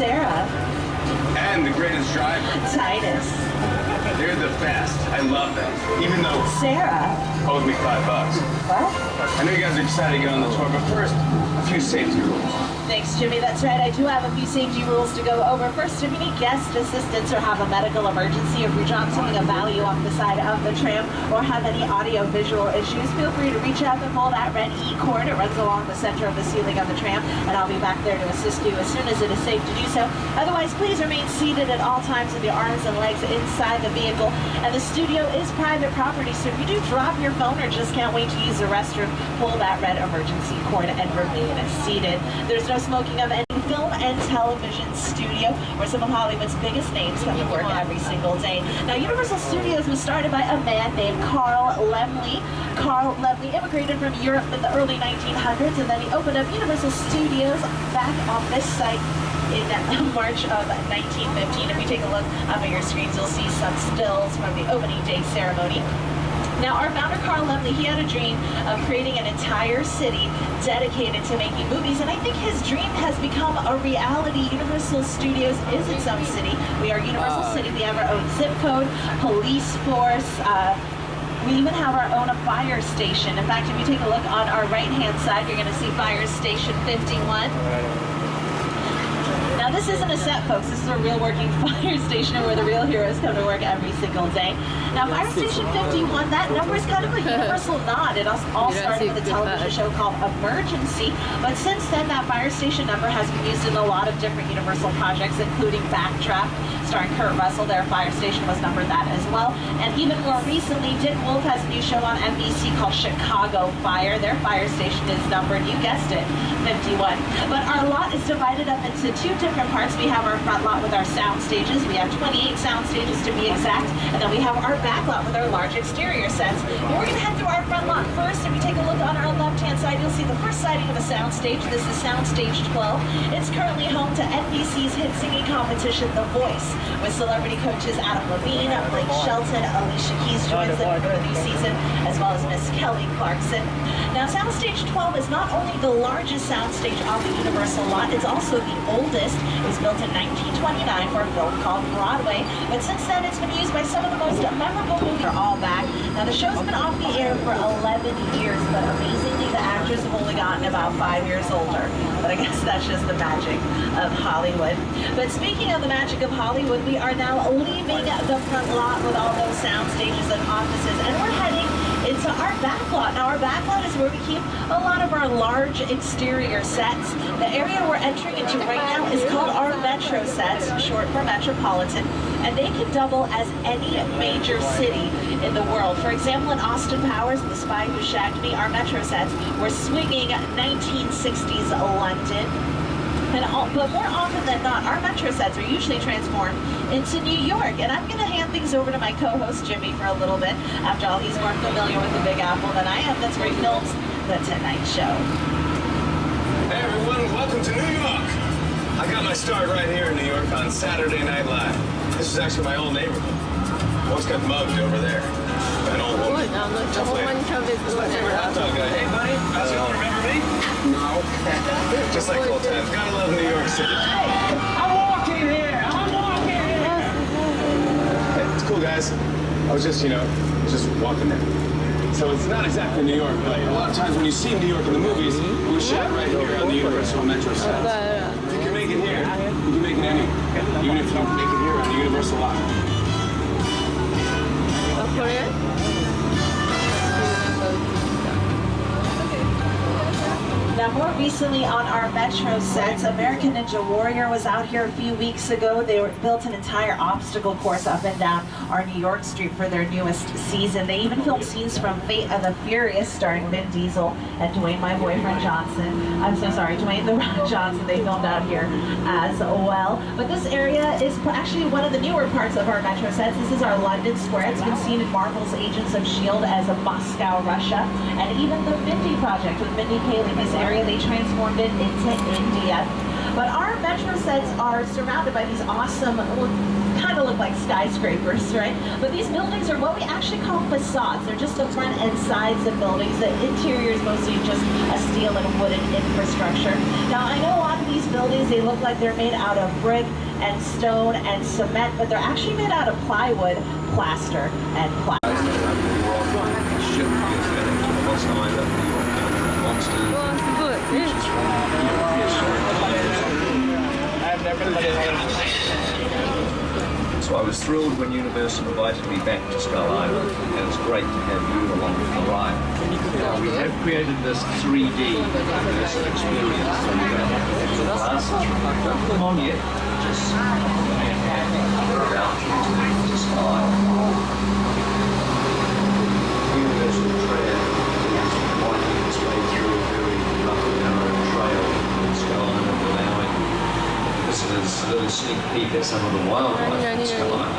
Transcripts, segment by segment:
Sarah. And the greatest driver. Titus. They're the best. I love them. Even though Sarah. owes me $5. What? I know you guys are excited to get on the tour, but first, a few safety rules. Thanks, Jimmy. That's right. I do have a few safety rules to go over. First, if you need guest assistance or have a medical emergency, if you drop something of value off the side of the tram or have any audio-visual issues, feel free to reach out and pull that red E cord. It runs along the center of the ceiling of the tram, and I'll be back there to assist you as soon as it is safe to do so. Otherwise, please remain seated at all times with your arms and legs inside the vehicle. And the studio is private property, so if you do drop your phone or just can't wait to use the restroom, pull that red emergency cord and remain seated. There's no smoking of any film and television studio where some of Hollywood's biggest names come to work every single day. Now, Universal Studios was started by a man named Carl Laemmle. Carl Laemmle immigrated from Europe in the early 1900s, and then he opened up Universal Studios back on this site in March of 1915. If you take a look up at your screens, you'll see some stills from the opening day ceremony. Now, our founder, Carl Laemmle, he had a dream of creating an entire city dedicated to making movies, and I think his dream has become a reality. Universal Studios is its own city. We are Universal City. We have our own zip code, police force. We even have our own fire station. In fact, if you take a look on our right-hand side, you're going to see Fire Station 51. Now, this isn't a set, folks. This is a real working fire station where the real heroes come to work every single day. Now, Fire Station 51, that number is kind of a universal nod. It all started with a television show called Emergency. But since then, that fire station number has been used in a lot of different Universal projects, including Backdraft, starring Kurt Russell. Their fire station was numbered that as well. And even more recently, Dick Wolf has a new show on NBC called Chicago Fire. Their fire station is numbered, you guessed it, 51. But our lot is divided up into two different parts. We have our front lot with our sound stages. We have 28 sound stages to be exact. And then we have our back lot with our large exterior sets. But we're going to head through our front lot first. If you take a look on our left-hand side, you'll see the first sighting of a sound stage. This is Sound Stage 12. It's currently home to NBC's hit singing competition, The Voice, with celebrity coaches Adam Levine, Blake Shelton, Alicia Keys joins them for a new season, as well as Miss Kelly Clarkson. Now, Sound Stage 12 is not only the largest sound stage on the Universal lot, it's also the oldest. It was built in 1929 for a film called Broadway, but since then it's been used by some of the most memorable movies. They're all back. Now, the show's been off the air for 11 years, but amazingly, the actors have only gotten about 5 years older. But I guess that's just the magic of Hollywood. But speaking of the magic of Hollywood, we are now leaving the front lot with all those sound stages and offices, and we're heading into our back lot. Now, our back lot is where we keep a lot of our large exterior sets. The area we're entering into right now is called our Metro sets, short for Metropolitan, and they can double as any major city in the world. For example, in Austin Powers, The Spy Who Shagged Me, our Metro sets were swinging 1960s London. But more often than not, our Metro sets are usually transformed into New York. And I'm going to hand things over to my co-host, Jimmy, for a little bit. After all, he's more familiar with the Big Apple than I am. That's where he films The Tonight Show. Hey, everyone. Welcome to New York. I got my start right here in New York on Saturday Night Live. This is actually my old neighborhood. Always got mugged over there by an old woman. Tough lady. That's my favorite hot dog guy. Hey, buddy. How's it going? Remember me? No. Just like old times. Gotta love New York City. Hey, I'm walking here. Hey, it's cool, guys. I was just, just walking there. So it's not exactly New York, but a lot of times when you see New York in the movies, it was shot right here on the Universal Metro sets. If you can make it here, you can make it anywhere. Even if you don't make it here on the Universal lot. Now, more recently on our Metro sets, American Ninja Warrior was out here a few weeks ago. They built an entire obstacle course up and down our New York street for their newest season. They even filmed scenes from Fate of the Furious starring Vin Diesel and Dwayne, my boyfriend, Johnson. I'm so sorry, Dwayne The Rock Johnson. They filmed out here as well. But this area is actually one of the newer parts of our Metro sets. This is our London Square. It's been seen in Marvel's Agents of S.H.I.E.L.D. as a Moscow, Russia. And even the Mindy Project with Mindy Kaling, this area they transformed it into India. But our metro sets are surrounded by these awesome, kind of look like skyscrapers, right? But these buildings are what we actually call facades. They're just the front and sides of buildings. The interior is mostly just a steel and wooden infrastructure. Now, I know a lot of these buildings, they look like they're made out of brick and stone and cement, but they're actually made out of plywood, plaster, and plastic. So I was thrilled when Universal invited me back to Skull Island, and it's great to have you along for the ride. We have created this 3D immersive experience. So the glasses, don't put them on yet, just about to Skull Island. Universal Trail is winding its way through a very rough and narrow trail in Skull Island, allowing visitors a little sneak peek at some of the wildlife in Skull Island.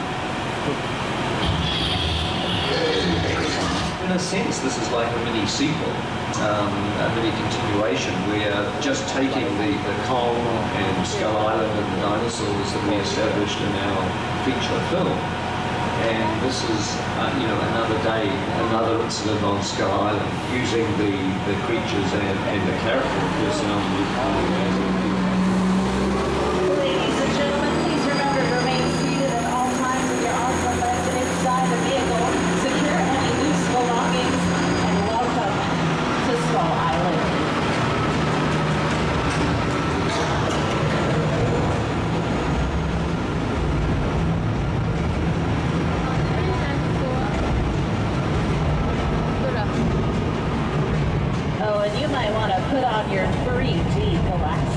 In a sense, this is like a mini sequel, a mini continuation. We're just taking the Kong and Skull Island and the dinosaurs that we established in our feature film. And this is, another day, another incident on Skull Island, using the creatures and the character personality of the amazing people. Ladies and gentlemen, please remember to remain seated at all times with your arms and legs inside the vehicle. Secure any loose belongings, and welcome to Skull Island. Oh, and you might want to put on your 3D glasses.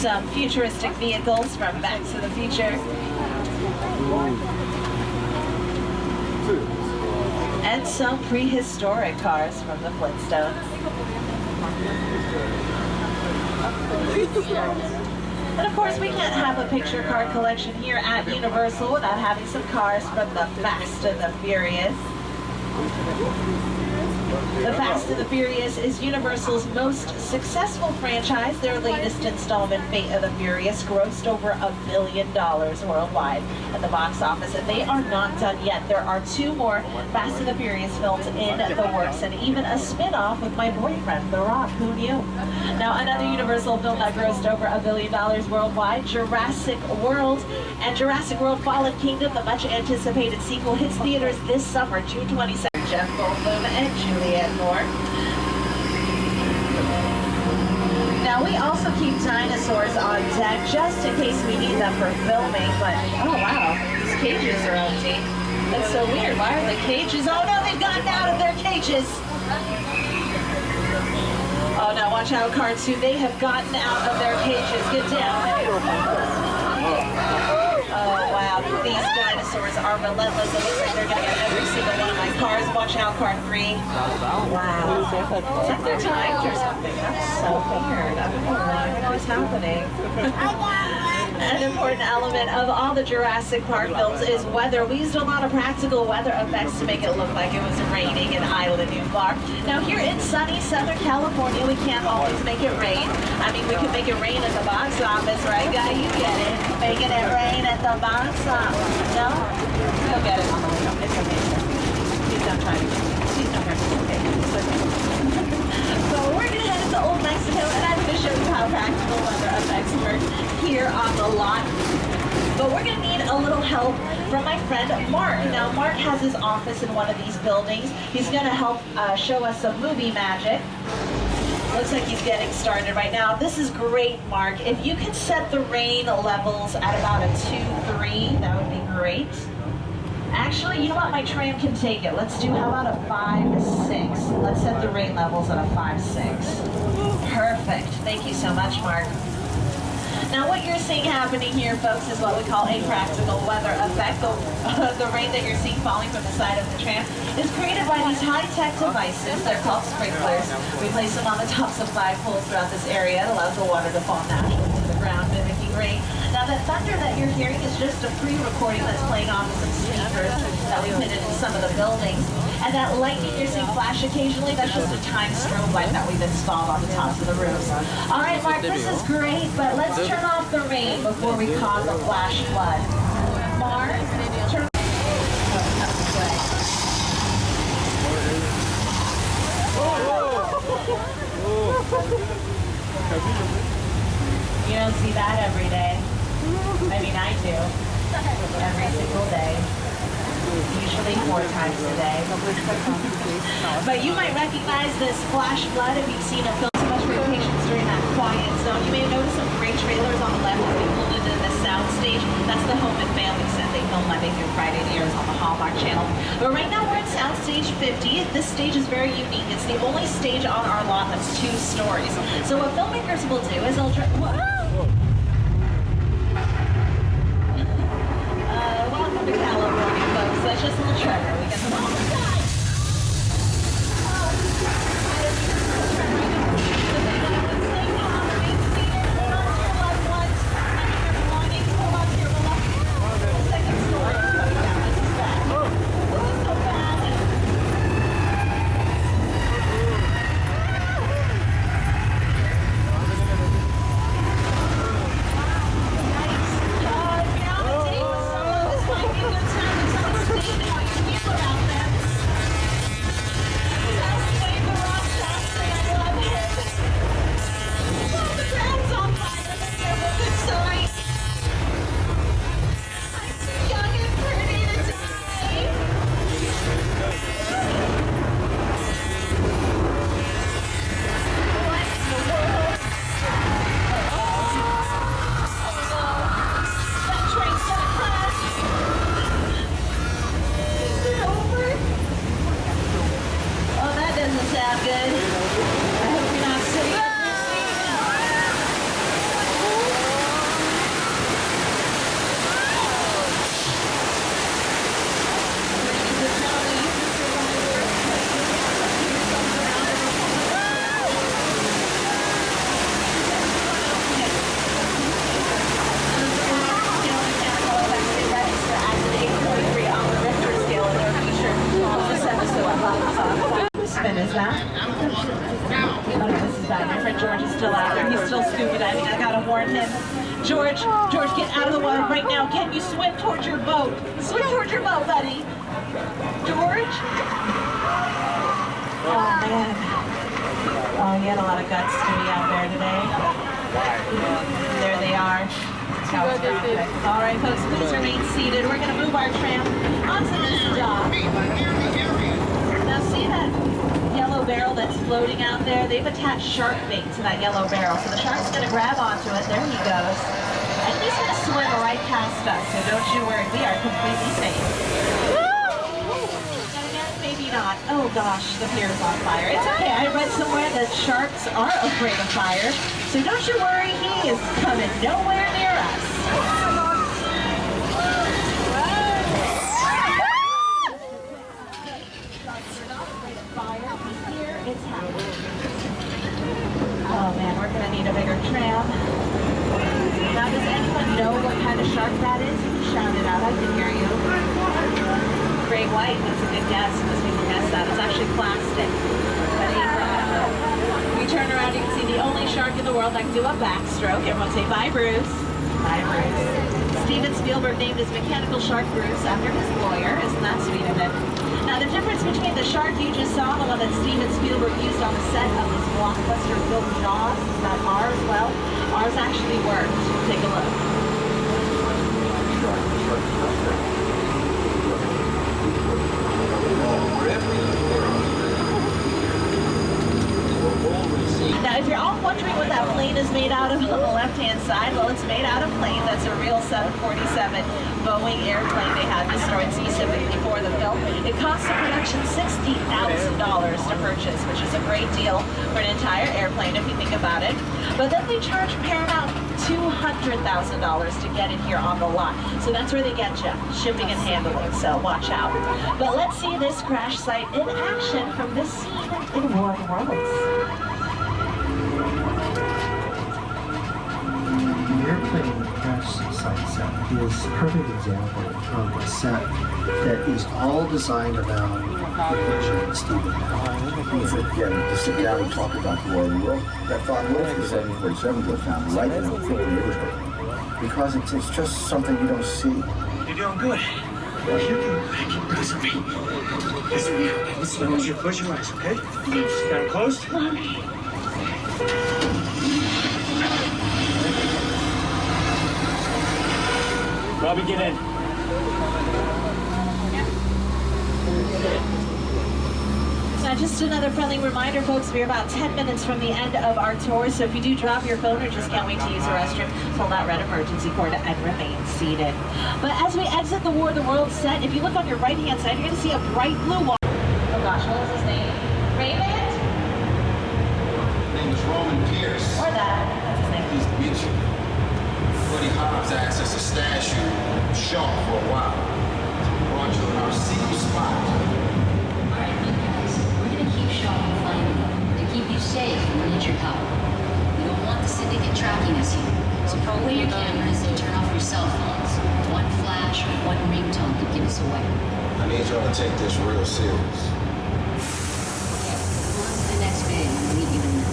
Some futuristic vehicles from Back to the Future. And some prehistoric cars from the Flintstones. And of course, we can't have a picture card collection here at Universal without having some cars from the Fast and the Furious. The Fast and the Furious is Universal's most successful franchise. Their latest installment, Fate of the Furious, grossed over $1 billion worldwide at the box office, and they are not done yet. There are 2 more Fast and the Furious films in the works, and even a spin-off with my boyfriend, The Rock. Who knew? Now, another Universal film that grossed over $1 billion worldwide, Jurassic World. And Jurassic World Fallen Kingdom, the much-anticipated sequel, hits theaters this summer, June 22nd. Jeff Goldblum and Julianne Moore. Now, we also keep dinosaurs on deck just in case we need them for filming, but oh wow, these cages are empty. That's so weird. Why are the cages? Oh no, they've gotten out of their cages. Oh no, watch out, Cards 2. They have gotten out of their cages. Get down. Oh wow, these dinosaurs are relentless. It looks like they're gonna get every single one of my cars. Watch out, Card 3. Wow. It's like they're timed or something. That's so weird. I don't know what is happening. An important element of all the Jurassic Park films is weather. We used a lot of practical weather effects to make it look like it was raining in Isla Nublar. Now here in sunny Southern California, we can't always make it rain. I mean, we can make it rain at the box office, right, guy? You get it. Making it rain at the box office. No? You'll get it on the way home. It's okay, sir. Please don't try to get it. Please don't hurt me. Okay, it's okay. So we're going to head to Old Mexico, and I'm going to show you how practical weather effects work here on the lot. But we're going to need a little help from my friend Mark. Now, Mark has his office in one of these buildings. He's going to help show us some movie magic. Looks like he's getting started right now. This is great, Mark. If you could set the rain levels at about a 2-3, that would be great. Actually, you know what? My tram can take it. Let's do, how about a 5-6? Let's set the rain levels at a 5-6. Perfect. Thank you so much, Mark. Now what you're seeing happening here, folks, is what we call a practical weather effect. The rain that you're seeing falling from the side of the tram is created by these high-tech devices. They're called sprinklers. We place them on the tops of flagpoles throughout this area. It allows the water to fall naturally to the ground, mimicking rain. Now that thunder that you're hearing is just a pre-recording that's playing off of some speakers that we put in some of the buildings. And that lightning you're seeing flash occasionally, that's just a time strobe light that we've installed on the tops of the roofs. All right, Mark, this is great, but let's turn off the rain before we cause a flash flood. Mark, turn You don't see that every day. I mean, I do. Every single day. Usually 4 times a day. But you might recognize this flash flood if you've seen a film. So much for your patience during that quiet zone. You may notice some great trailers on the left that we pulled into the sound stage. That's the Home and Family set. They film Monday through Friday. It airs on the Hallmark Channel. But right now we're in sound stage 50. This stage is very unique. It's the only stage on our lot that's 2 stories. So what filmmakers will do is they'll welcome to California, folks. That's just a little tremor. We get them all. Is that? Oh, this is bad. My friend George is still out there. He's still scuba diving. I gotta warn him. George, get out of the water right now. Can you swim towards your boat? Swim towards your boat, buddy. George? Oh, man. Oh, he had a lot of guts to be out there today. There they are. All right, folks, please remain seated. We're going to move our tram onto this dock. Now, see that yellow barrel that's floating out there? They've attached shark bait to that yellow barrel. So the shark's going to grab onto it. There he goes. And he's going to swim right past us, so don't you worry. We are completely safe. And again, maybe not. Oh gosh, the pier is on fire. It's okay. I read somewhere that sharks are afraid of fire, so don't you worry. He is coming nowhere near us. It's happening. Oh man, we're gonna need a bigger tram. Now, does anyone know what kind of shark that is? You can shout it out. I can hear you. Gray white. That's a good guess. Most people guess that. It's actually plastic. We turn around, you can see the only shark in the world that can do a backstroke. Everyone say bye, Bruce. Bye, Bruce. Steven Spielberg named his mechanical shark Bruce after his lawyer. Isn't that sweet of him? Now, the difference between the shark you just saw and the one that Steven Spielberg used on the set of his blockbuster film Jaws is that ours, well, ours actually worked. Take a look. Now, if you're all wondering what that plane is made out of on the left-hand side, well, it's made out of plane. That's a real 747 Boeing airplane they had destroyed specifically for the film. It cost the production $60,000 to purchase, which is a great deal for an entire airplane if you think about it. But then they charge Paramount $200,000 to get it here on the lot. So that's where they get you, shipping and handling, so watch out. But let's see this crash site in action from this scene in War of Worlds. The airplane crash site set is a perfect example of a set that is all designed around the vision that Steven had. Yeah, to sit down and talk about the War of the World. That thought was the 747 goes down right in the because it's just something you don't see. You're doing good. You're doing good. Keep listen to me. Listen to me. Listen to me. Close your eyes, okay? Got them closed? Robbie, get in. Now, just another friendly reminder, folks, we're about 10 minutes from the end of our tour, so if you do drop your phone or just can't wait to use the restroom, pull that red emergency cord and remain seated. But as we exit the War of the Worlds set, if you look on your right-hand side, you're going to see a bright blue wall. Oh gosh, what was his name? Raymond? His name is Roman Pierce. Or that. That's his name. Pleased to meet you. Buddy Hobbs asked us to stash you sharp for a while. Brought you in our secret spot. Alright, look guys, we're gonna keep shopping finding them to keep you safe when we need your help. We don't want the syndicate tracking us here, so put away your cameras and turn off your cell phones. One flash or one ringtone could give us away. I need y'all to take this real serious. On to the next bit, and we'll meet you in there.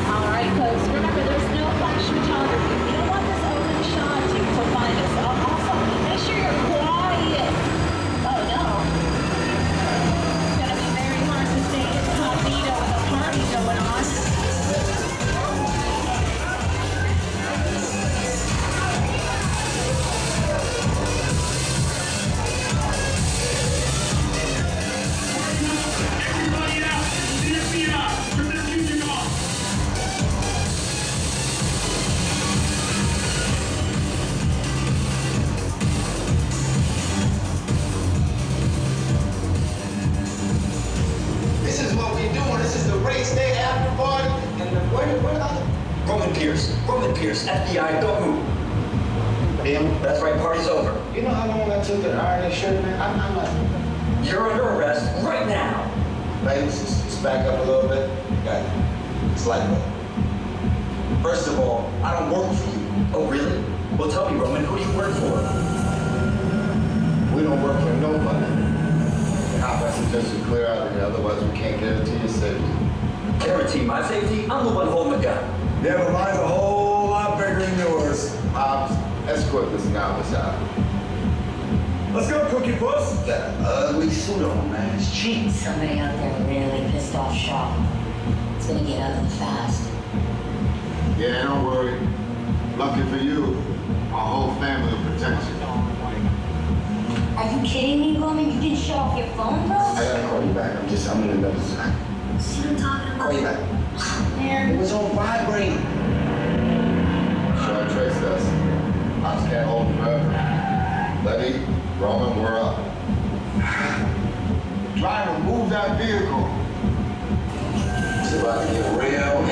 All right, folks, remember there's no flash photography. We don't want this open shot to find us. Also, make sure you're quiet. Oh no. It's gonna be very hard to stay incognito with a party going on. Everybody out! Turn your feet off! Turn the music off! This is what we're doing. This is the race day after party. And where are the Roman Pierce, FBI, don't move. Him? That's right, party's over. You know how long I took to iron this shirt, man? I'm like, You're under arrest right now. man, let's back up a little bit. Got it. It's like that. First of all, I don't work for you. Oh, really? Well, tell me, Roman, who do you work for? We don't work for nobody. I suggest you clear out of here, otherwise we can't guarantee your safety. Guarantee my safety? I'm the one holding the gun. Never mind, a whole lot bigger than yours. Escort this novice out. Let's go, Cookie Puss! That ugly suit on, man. It's cheap. Somebody out there really pissed off Shaw. It's gonna get ugly fast. Yeah, don't worry. Lucky for you, our whole family will protect you. Are you kidding me, Roman? You didn't shut off your phone, bro? I gotta call you back. I'm in another side. See what I'm talking about? Call you back. Man. It was on vibrate. Shut try to trace us. I just can't hold it forever. Letty, Roman, we're up. Driver, move that vehicle. It's about to get real